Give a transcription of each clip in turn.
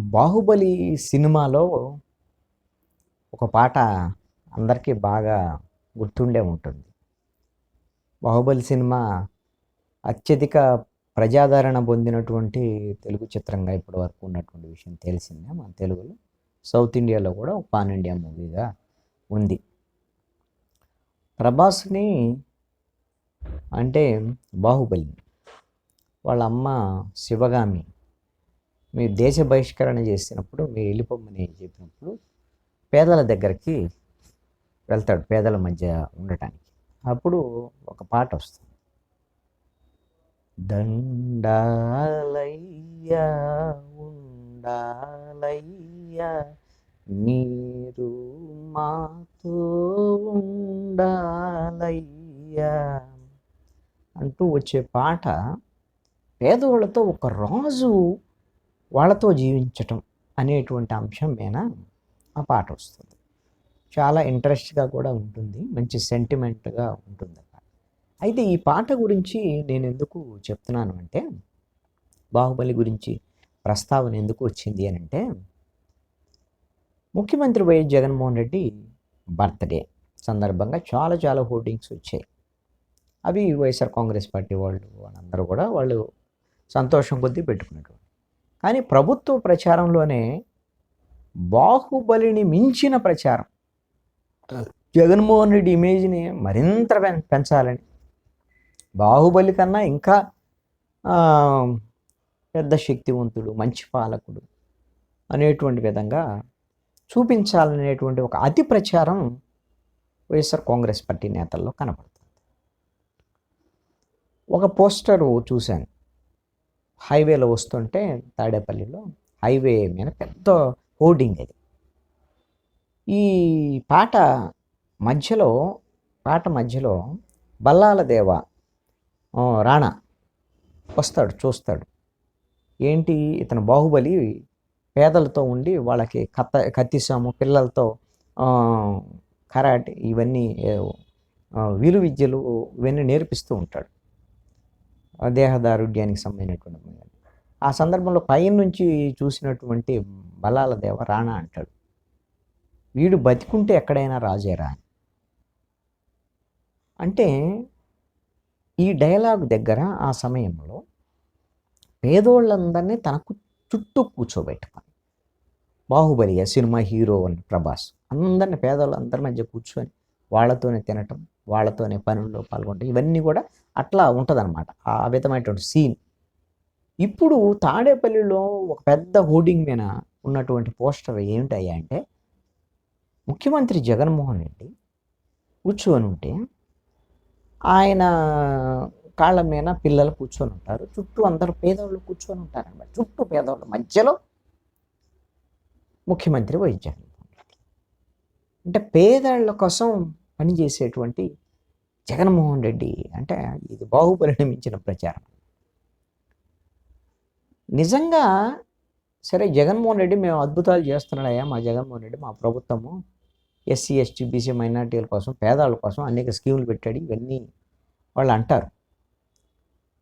'బాహుబలి' సినిమాలో ఒక పాట అందరికీ బాగా గుర్తుండే ఉంటుంది. 'బాహుబలి' సినిమా అత్యధిక ప్రజాదరణ పొందినటువంటి తెలుగు చిత్రంగా ఇప్పటి వరకు ఉన్నటువంటి విషయం తెలిసిందే మన తెలుగులో. సౌత్ ఇండియాలో కూడా ఒక పాన్ ఇండియా మూవీగా ఉంది. ప్రభాస్‌ని అంటే 'బాహుబలి' వాళ్ళ అమ్మ శివగామి మీరు దేశ బహిష్కరణ చేసినప్పుడు మీరు వెళ్ళిపోమని చెప్పినప్పుడు పేదల దగ్గరికి వెళ్తాడు పేదల మధ్య ఉండటానికి. అప్పుడు ఒక పాట వస్తుంది. దండాలయ్యా ఉండాలయ్యా మీరు మాతో ఉండాలయ్యా అంటూ వచ్చే పాట పేదవాళ్ళతో ఒక రాజు వాళ్ళతో జీవించటం అనేటువంటి అంశం మీద ఆ పాట వస్తుంది. చాలా ఇంట్రెస్ట్గా కూడా ఉంటుంది, మంచి సెంటిమెంట్గా ఉంటుంది. అయితే ఈ పాట గురించి నేను ఎందుకు చెప్తున్నాను అంటే, బాహుబలి గురించి ప్రస్తావన ఎందుకు వచ్చింది అని అంటే, ముఖ్యమంత్రి వైఎస్ జగన్మోహన్ రెడ్డి బర్త్డే సందర్భంగా చాలా చాలా హోర్డింగ్స్ వచ్చాయి. అవి వైఎస్ఆర్ కాంగ్రెస్ పార్టీ వాళ్ళందరూ కూడా వాళ్ళు సంతోషం కొద్దీ పెట్టుకున్నటువంటి. కానీ ప్రభుత్వ ప్రచారంలోనే బాహుబలిని మించిన ప్రచారం, జగన్మోహన్ రెడ్డి ఇమేజ్ని మరింత పెంచాలని, బాహుబలి కన్నా ఇంకా పెద్ద శక్తివంతుడు, మంచి పాలకుడు అనేటువంటి విధంగా చూపించాలనేటువంటి ఒక అతి ప్రచారం వైఎస్ఆర్ కాంగ్రెస్ పార్టీ నేతల్లో కనపడుతుంది. ఒక పోస్టరు చూశాను, హైవేలో వస్తుంటే తాడేపల్లిలో హైవే మీద పెద్ద హోర్డింగ్ అది. ఈ పాట మధ్యలో బల్లాల దేవ రాణా వస్తాడు, చూస్తాడు. ఏంటి ఇతను బాహుబలి పేదలతో ఉండి వాళ్ళకి కత్తిసాము పిల్లలతో కరాటే ఇవన్నీ విలు విద్యలు ఇవన్నీ నేర్పిస్తూ ఉంటాడు, దేహదారుఢ్యానికి సంబంధించినటువంటి. ఆ సందర్భంలో పైన నుంచి చూసినటువంటి బల్లాల దేవ రాణా అంటాడు, వీడు బతికుంటే ఎక్కడైనా రాజేరా అని. అంటే ఈ డైలాగ్ దగ్గర ఆ సమయంలో పేదోళ్ళందరినీ తనకు చుట్టూ కూర్చోబెట్టుకొని, బాహుబలి సినిమా హీరో అని ప్రభాస్ అందరిని పేదోళ్ళందరి మధ్య కూర్చొని వాళ్ళతోనే తినటం, వాళ్ళతోనే పనుల్లో పాల్గొనటం, ఇవన్నీ కూడా అట్లా ఉంటుందన్నమాట ఆ విధమైనటువంటి సీన్. ఇప్పుడు తాడేపల్లిలో ఒక పెద్ద హోర్డింగ్ మీద ఉన్నటువంటి పోస్టర్ ఏమిటయ్యా అంటే, ముఖ్యమంత్రి జగన్మోహన్ రెడ్డి కూర్చొని ఉంటే ఆయన కాళ్ళ మీద పిల్లలు కూర్చొని ఉంటారు, చుట్టూ అందరూ పేదవాళ్ళు కూర్చొని ఉంటారన్నమాట. చుట్టూ పేదవాళ్ళ మధ్యలో ముఖ్యమంత్రి వైఎస్ జగన్మోహన్ రెడ్డి. అంటే పేదవాళ్ళ కోసం పనిచేసేటువంటి జగన్మోహన్ రెడ్డి అంటే ఇది బాహుబలిని మించిన ప్రచారం. నిజంగా సరే జగన్మోహన్ రెడ్డి మేము అద్భుతాలు చేస్తున్నాడయ్యా మా జగన్మోహన్ రెడ్డి, మా ప్రభుత్వము ఎస్సీ ఎస్టీ బీసీ మైనార్టీల కోసం పేదవాళ్ళ కోసం అనేక స్కీములు పెట్టాడు ఇవన్నీ వాళ్ళు అంటారు.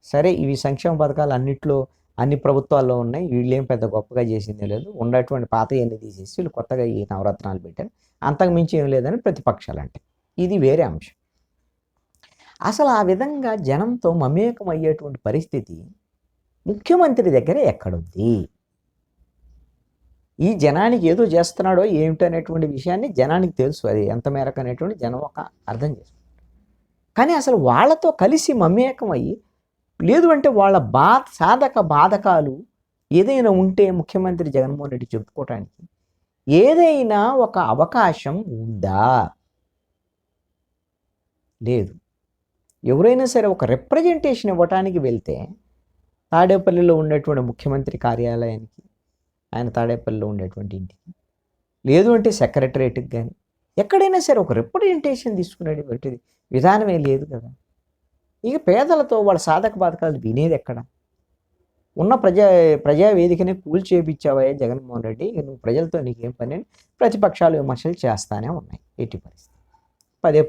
సరే ఇవి సంక్షేమ పథకాలు అన్నిట్లో అన్ని ప్రభుత్వాల్లో ఉన్నాయి, వీళ్ళేం పెద్ద గొప్పగా చేసిందే లేదు, ఉన్నటువంటి పాతయన్నీ తీసేసి వీళ్ళు కొత్తగా ఈ నవరత్నాలు పెట్టారు, అంతకు మించి ఏం లేదని ప్రతిపక్షాలు అంటే ఇది వేరే అంశం. అసలు ఆ విధంగా జనంతో మమేకం అయ్యేటువంటి పరిస్థితి ముఖ్యమంత్రి దగ్గర ఎక్కడుంది? ఈ జనానికి ఏదో చేస్తున్నాడో ఏమిటనేటువంటి విషయాన్ని జనానికి తెలుసు, అది ఎంత మేరకు అనేటువంటి జనం ఒక అర్థం చేసుకుంటారు. కానీ అసలు వాళ్ళతో కలిసి మమేకం అయ్యి, లేదు అంటే వాళ్ళ సాధక బాధకాలు ఏదైనా ఉంటే ముఖ్యమంత్రి జగన్మోహన్ రెడ్డి చెప్పుకోవటానికి ఏదైనా ఒక అవకాశం ఉందా? లేదు. ఎవరైనా సరే ఒక రిప్రజెంటేషన్ ఇవ్వటానికి వెళ్తే తాడేపల్లిలో ఉండేటువంటి ముఖ్యమంత్రి కార్యాలయానికి, ఆయన తాడేపల్లిలో ఉండేటువంటి ఇంటికి, లేదు అంటే సెక్రటరేట్కి కానీ ఎక్కడైనా సరే ఒక రిప్రజెంటేషన్ తీసుకునేటువంటి విధానమే లేదు కదా. ఇక పేదలతో వాళ్ళ సాధక బాధకాలు వినేది ఎక్కడ? ఉన్న ప్రజావేదికనే కూల్చేపించావా జగన్మోహన్ రెడ్డి, నువ్వు ప్రజలతో నీకేం పని అని ప్రతిపక్షాలు విమర్శలు చేస్తానే ఉన్నాయి. ఎట్టి పరిస్థితి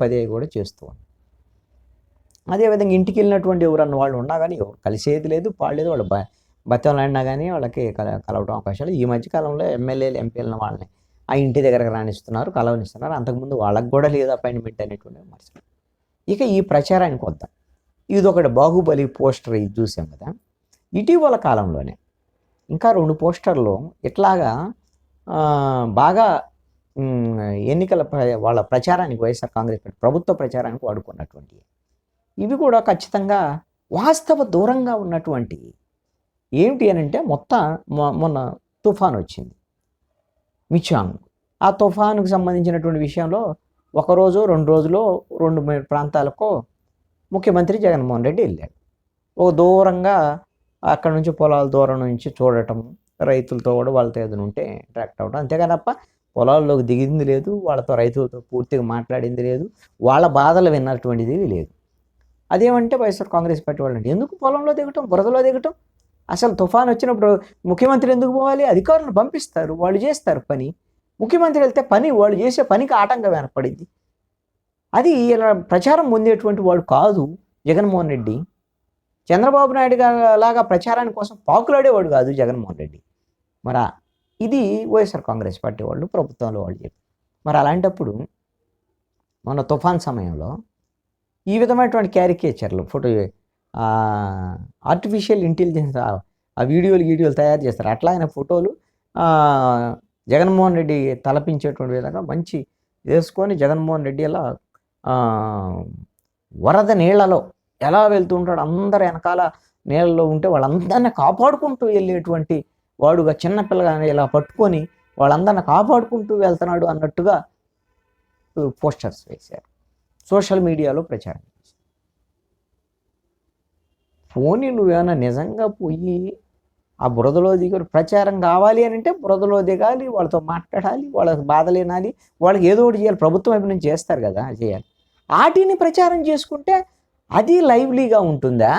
పదే కూడా చేస్తూ ఉన్నాయి. అదేవిధంగా ఇంటికి వెళ్ళినటువంటి ఎవరన్న వాళ్ళు ఉన్నా కానీ ఎవరు కలిసేది లేదు, పాడలేదు, వాళ్ళ బతిమలాడినా కానీ వాళ్ళకి కలవడం అవకాశాలు. ఈ మధ్య కాలంలో ఎమ్మెల్యేలు, ఎంపీలను వాళ్ళని ఆ ఇంటి దగ్గరకు రానిస్తున్నారు, కలవనిస్తున్నారు. అంతకుముందు వాళ్ళకి కూడా లేదు అపాయింట్మెంట్ అనేటువంటి విమర్శ. ఇక ఈ ప్రచారానికి వద్దాం. ఇదొకటి బాహుబలి పోస్టర్ ఇది చూసాం కదా. ఇటీవల కాలంలోనే ఇంకా 2 పోస్టర్లు ఇట్లాగా బాగా ఎన్నికల వాళ్ళ ప్రచారానికి వైఎస్ఆర్ కాంగ్రెస్ పార్టీ ప్రభుత్వ ప్రచారానికి వాడుకున్నటువంటి ఇవి కూడా ఖచ్చితంగా వాస్తవ దూరంగా ఉన్నటువంటి ఏమిటి అని అంటే మొన్న తుఫాన్ వచ్చింది మిచాంగ్. ఆ తుఫానుకు సంబంధించినటువంటి విషయంలో 1 రోజు 2 రోజులు 2 ప్రాంతాలకు ముఖ్యమంత్రి జగన్మోహన్ రెడ్డి వెళ్ళాడు. దూరంగా అక్కడ నుంచి పొలాల దూరం నుంచి చూడటం, రైతులతో కూడా వాళ్ళతో ఏదైనా ఉంటే ఇంటరాక్ట్ అవ్వడం, అంతేగానప్ప పొలాల్లోకి దిగింది లేదు, వాళ్ళతో రైతులతో పూర్తిగా మాట్లాడింది లేదు, వాళ్ళ బాధలు విన్నటువంటిది లేదు. అదేమంటే వైఎస్ఆర్ కాంగ్రెస్ పార్టీ వాళ్ళు ఎందుకు పొలంలో దిగటం, బురదలో దిగటం? అసలు తుఫాన్ వచ్చినప్పుడు ముఖ్యమంత్రి ఎందుకు పోవాలి? అధికారులను పంపిస్తారు, వాళ్ళు చేస్తారు పని. ముఖ్యమంత్రి వెళ్తే వాళ్ళు చేసే పనికి ఆటంకం ఏర్పడింది. అది ఇలా ప్రచారం పొందేటువంటి వాడు కాదు జగన్మోహన్ రెడ్డి. చంద్రబాబు నాయుడు లాగా ప్రచారాని కోసం పాకులాడేవాడు కాదు జగన్మోహన్ రెడ్డి. మరి ఇది వైఎస్ఆర్ కాంగ్రెస్ పార్టీ వాళ్ళు, ప్రభుత్వంలో వాళ్ళు చెప్పారు. మరి అలాంటప్పుడు మొన్న తుఫాన్ సమయంలో ఈ విధమైనటువంటి క్యారికేచర్లు ఆర్టిఫిషియల్ ఇంటెలిజెన్స్ ఆ వీడియోలు తయారు చేస్తారు. అట్లా ఆయన ఫోటోలు జగన్మోహన్ రెడ్డి తలపించేటువంటి విధంగా మంచి వేసుకొని జగన్మోహన్ రెడ్డి ఎలా వరద నీళ్లలో ఎలా వెళ్తూ ఉంటాడు, అందరు వెనకాల నీళ్ళలో ఉంటే వాళ్ళందరినీ కాపాడుకుంటూ వెళ్ళేటువంటి వాడుగా, చిన్నపిల్లగా ఇలా పట్టుకొని వాళ్ళందరినీ కాపాడుకుంటూ వెళ్తున్నాడు అన్నట్టుగా పోస్టర్స్ వేశారు, సోషల్ మీడియాలో ప్రచారం చేశారు. పోనీ నువ్వేమైనా నిజంగా పోయి ఆ బురదలో దిగి ప్రచారం కావాలి అని అంటే బురదలో దిగాలి, వాళ్ళతో మాట్లాడాలి, వాళ్ళకి బాధలు వినాలి, వాళ్ళకి ఏదో ఒకటి చేయాలి. ప్రభుత్వం వైపు నుంచి చేస్తారు కదా, చేయాలి. వాటిని ప్రచారం చేసుకుంటే అది లైవ్లీగా ఉంటుందా?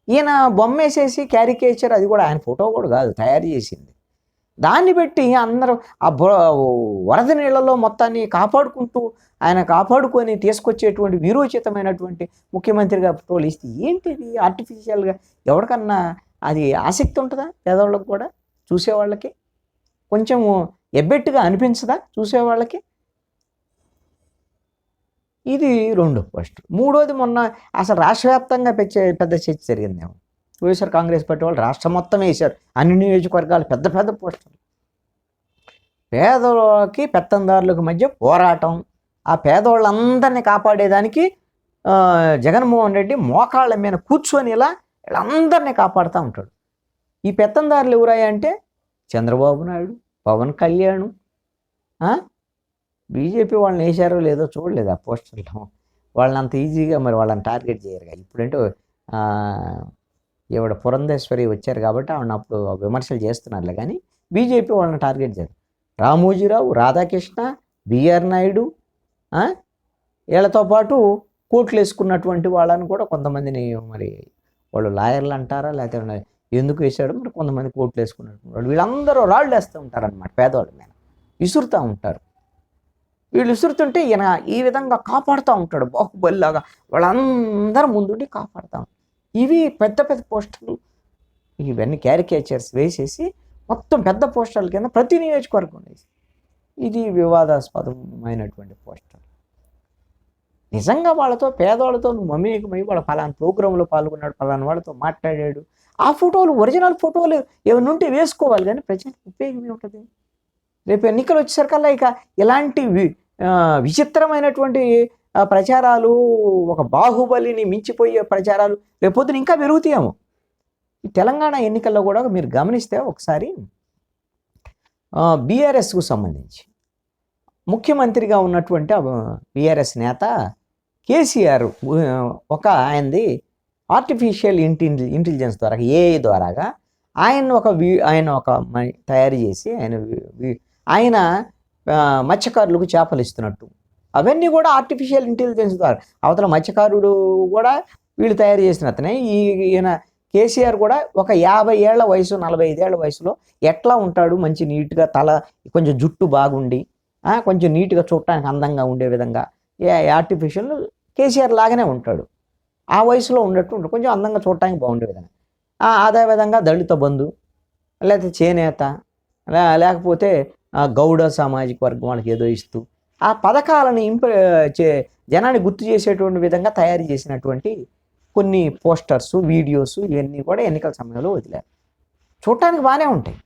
ఈయన బొమ్మ వేసేసి క్యారికేచర్, అది కూడా ఆయన ఫోటో కూడా కాదు, తయారు చేసింది. దాన్ని పెట్టి అందరూ ఆ వరద నీళ్ళలో మొత్తాన్ని కాపాడుకొని తీసుకొచ్చేటువంటి వీరోచితమైనటువంటి ముఖ్యమంత్రిగా ఫోటోలు ఇస్తే ఏంటిది? ఆర్టిఫిషియల్గా ఎవరికన్నా అది ఆసక్తి ఉంటుందా? పేదవాళ్ళకి కూడా, చూసేవాళ్ళకి కొంచెం ఎబ్బెట్టుగా అనిపించదా చూసేవాళ్ళకి? ఇది 2 పోస్టర్. 3వది మొన్న అసలు రాష్ట్ర వ్యాప్తంగా పెద్ద చర్చ జరిగిందేమో. వైఎస్ఆర్ కాంగ్రెస్ పార్టీ వాళ్ళు రాష్ట్రం మొత్తం వేశారు, అన్ని నియోజకవర్గాలు పెద్ద పోస్టర్లు. పేదలకి పెత్తందారులకు మధ్య పోరాటం, ఆ పేదవాళ్ళందరినీ కాపాడేదానికి జగన్మోహన్ రెడ్డి మోకాళ్ళ మీద కూర్చొని ఇలా వీళ్ళందరినీ కాపాడుతూ ఉంటాడు. ఈ పెత్తందారులు ఎవరయ్యా అంటే చంద్రబాబు నాయుడు, పవన్ కళ్యాణ్. బీజేపీ వాళ్ళని వేశారో లేదో చూడలేదు ఆ పోస్టర్లో. వాళ్ళని అంత ఈజీగా మరి వాళ్ళని టార్గెట్ చేయరుగా. ఇప్పుడంటే ఈవిడ పురంధేశ్వరి వచ్చారు కాబట్టి ఆవిడ అప్పుడు విమర్శలు చేస్తున్నారులే, కానీ బీజేపీ వాళ్ళని టార్గెట్ చేయరు. రామోజీరావు, రాధాకృష్ణ, బిఆర్ నాయుడు, వీళ్ళతో పాటు కోట్లు వేసుకున్నటువంటి వాళ్ళని కూడా కొంతమందిని, మరి వాళ్ళు లాయర్లు అంటారా లేకపోతే ఎందుకు వేశాడు మరి, కొంతమంది కోట్లు వేసుకున్నటువంటి వాళ్ళు వీళ్ళందరూ రాళ్ళు వేస్తూ ఉంటారనమాట, పేదవాళ్ళ మీద విసురుతూ ఉంటారు. వీళ్ళు విసురుతుంటే ఈయన ఈ విధంగా కాపాడుతూ ఉంటాడు, బాహుబలిలాగా వాళ్ళందరూ ముందుండి కాపాడుతూ ఉంటాడు. ఇవి పెద్ద పోస్టర్లు, ఇవన్నీ క్యారికేచర్స్ వేసేసి మొత్తం పెద్ద పోస్టర్ల కింద ప్రతి నియోజకవర్గం వేసి, ఇది వివాదాస్పదమైనటువంటి పోస్టర్. నిజంగా వాళ్ళతో పేదవాళ్ళతో నువ్వు మమేకమై వాళ్ళ పలానా ప్రోగ్రాంలో పాల్గొన్నాడు, పలానా వాళ్ళతో మాట్లాడాడు, ఆ ఫోటోలు ఒరిజినల్ ఫోటోలు ఏమైనా ఉంటే వేసుకోవాలి, కానీ ప్రజలకు ఉపయోగం ఏముంటుంది? రేపు ఎన్నికలు వచ్చేసరికల్లా ఇక ఇలాంటి విచిత్రమైనటువంటి ప్రచారాలు, ఒక బాహుబలిని మించిపోయే ప్రచారాలు రేపొద్దున ఇంకా పెరుగుతాయేమో. ఈ తెలంగాణ ఎన్నికల్లో కూడా మీరు గమనిస్తే ఒకసారి బీఆర్ఎస్కు సంబంధించి ముఖ్యమంత్రిగా ఉన్నటువంటి బీఆర్ఎస్ నేత కేసీఆర్ ఆయనది ఆర్టిఫిషియల్ ఇంటెలిజెన్స్ ద్వారా, ఏఐ ద్వారాగా ఆయన ఒక తయారు చేసి ఆయన మత్స్యకారులకు చేపలు ఇస్తున్నట్టు, అవన్నీ కూడా ఆర్టిఫిషియల్ ఇంటెలిజెన్స్ ద్వారా. అవతల మత్స్యకారుడు కూడా వీళ్ళు తయారు చేసిన అతనే. ఈయన కేసీఆర్ కూడా ఒక 50 ఏళ్ల వయసు, 45 ఏళ్ల వయసులో ఎట్లా ఉంటాడు, మంచి నీట్గా తల, కొంచెం జుట్టు బాగుండి, కొంచెం నీట్గా చూడటానికి అందంగా ఉండే విధంగా ఆర్టిఫిషియల్ కేసీఆర్ లాగానే ఉంటాడు. ఆ వయసులో ఉన్నట్టు కొంచెం అందంగా చూడటానికి బాగుండే విధంగా అదేవిధంగా దళిత బంధు, లేకపోతే చేనేత, లేకపోతే గౌడ సామాజిక వర్గం వాళ్ళకి ఏదో ఇస్తూ ఆ పథకాలను జనాన్ని గుర్తు చేసేటువంటి విధంగా తయారు చేసినటువంటి కొన్ని పోస్టర్స్, వీడియోస్ ఇవన్నీ కూడా ఎన్నికల సమయంలో వదిలారు. చూడటానికి బాగానే ఉంటాయి.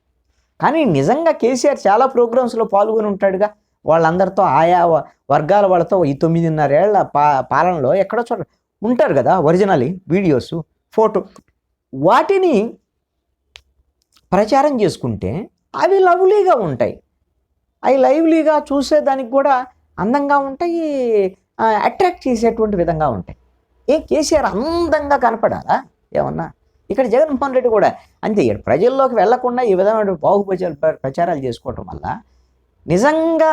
కానీ నిజంగా కేసీఆర్ చాలా ప్రోగ్రామ్స్లో పాల్గొని ఉంటాడుగా. వాళ్ళందరితో ఆయా వర్గాల వాళ్ళతో ఈ 9.5 ఏళ్ల పాలనలో ఎక్కడో చోట ఉంటారు కదా ఒరిజినల్ వీడియోస్, ఫోటో. వాటిని ప్రచారం చేసుకుంటే అవి లవ్లీగా ఉంటాయి. అవి లైవ్లీగా చూసేదానికి కూడా అందంగా ఉంటాయి, అట్రాక్ట్ చేసేటువంటి విధంగా ఉంటాయి. కేసీఆర్ అందంగా కనపడాలా ఏమన్నా? ఇక్కడ జగన్మోహన్ రెడ్డి కూడా అంతే. ప్రజల్లోకి వెళ్లకుండా ఈ విధమైన బాహుబలి ప్రచారాలు చేసుకోవటం వల్ల నిజంగా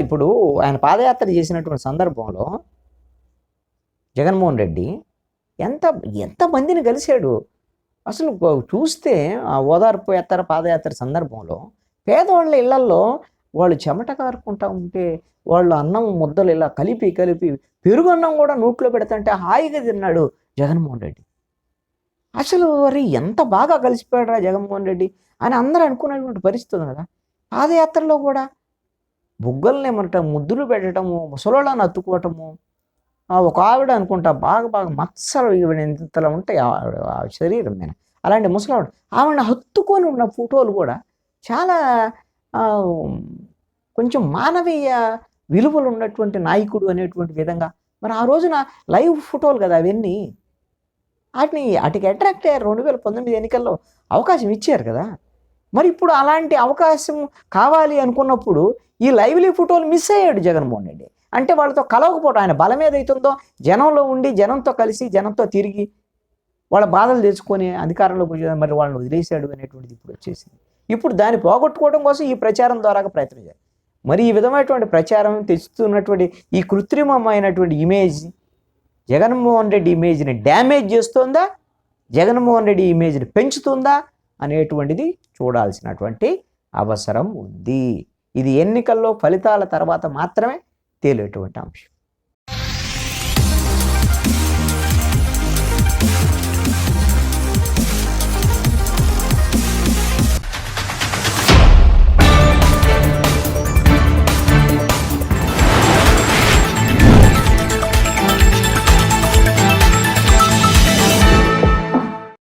ఇప్పుడు ఆయన పాదయాత్ర చేసినటువంటి సందర్భంలో జగన్మోహన్ రెడ్డి ఎంతమందిని కలిశాడు అసలు. చూస్తే ఆ ఓదార్పు యాత్ర, పాదయాత్ర సందర్భంలో పేదవాళ్ళ ఇళ్లల్లో వాళ్ళు చెమట కారుకుంటా ఉంటే వాళ్ళు అన్నం ముద్దలు ఇలా కలిపి పెరుగు అన్నం కూడా నోట్లో పెడతంటే హాయిగా తిన్నాడు జగన్మోహన్ రెడ్డి. అసలు మరి ఎంత బాగా కలిసిపోయాడురా జగన్మోహన్ రెడ్డి అని అందరూ అనుకున్నటువంటి పరిస్థితి కదా. పాదయాత్రలో కూడా బుగ్గల్ని ఏమంట ముద్దులు పెట్టడము, ముసలోళ్ళని అత్తుకోవటము. ఒక ఆవిడ అనుకుంటా బాగా మత్సలు ఇంతలా ఉంటాయి ఆ శరీరం మీద, అలాంటి ముసలావిడ ఆవిడని హత్తుకొని ఉన్న ఫోటోలు కూడా చాలా కొంచెం మానవీయ విలువలు ఉన్నటువంటి నాయకుడు అనేటువంటి విధంగా. మరి ఆ రోజున లైవ్ ఫోటోలు కదా అవన్నీ. వాటికి అట్రాక్ట్ అయ్యారు. 2019 ఎన్నికల్లో అవకాశం ఇచ్చారు కదా. మరి ఇప్పుడు అలాంటి అవకాశం కావాలి అనుకున్నప్పుడు ఈ లైవ్లీ ఫోటోలు మిస్ అయ్యాడు జగన్మోహన్ రెడ్డి. అంటే వాళ్ళతో కలవకపోవడం, ఆయన బలం ఏదైతుందో జనంలో ఉండి జనంతో కలిసి జనంతో తిరిగి వాళ్ళ బాధలు తెచ్చుకొని అధికారంలోకి వచ్చి మరి వాళ్ళని వదిలేశాడు అనేటువంటిది ఇప్పుడు వచ్చేసింది. ఇప్పుడు దాన్ని పోగొట్టుకోవడం కోసం ఈ ప్రచారం ద్వారా ప్రయత్నం చేయాలి. మరి ఈ విధమైనటువంటి ప్రచారం తెచ్చుతున్నటువంటి ఈ కృత్రిమమైనటువంటి ఇమేజ్ జగన్మోహన్ రెడ్డి ఇమేజ్ని డ్యామేజ్ చేస్తుందా, జగన్మోహన్ రెడ్డి ఇమేజ్ని పెంచుతుందా అనేటువంటిది చూడాల్సినటువంటి అవసరం ఉంది. ఇది ఎన్నికల్లో ఫలితాల తర్వాత మాత్రమే తేలేటువంటి అంశం.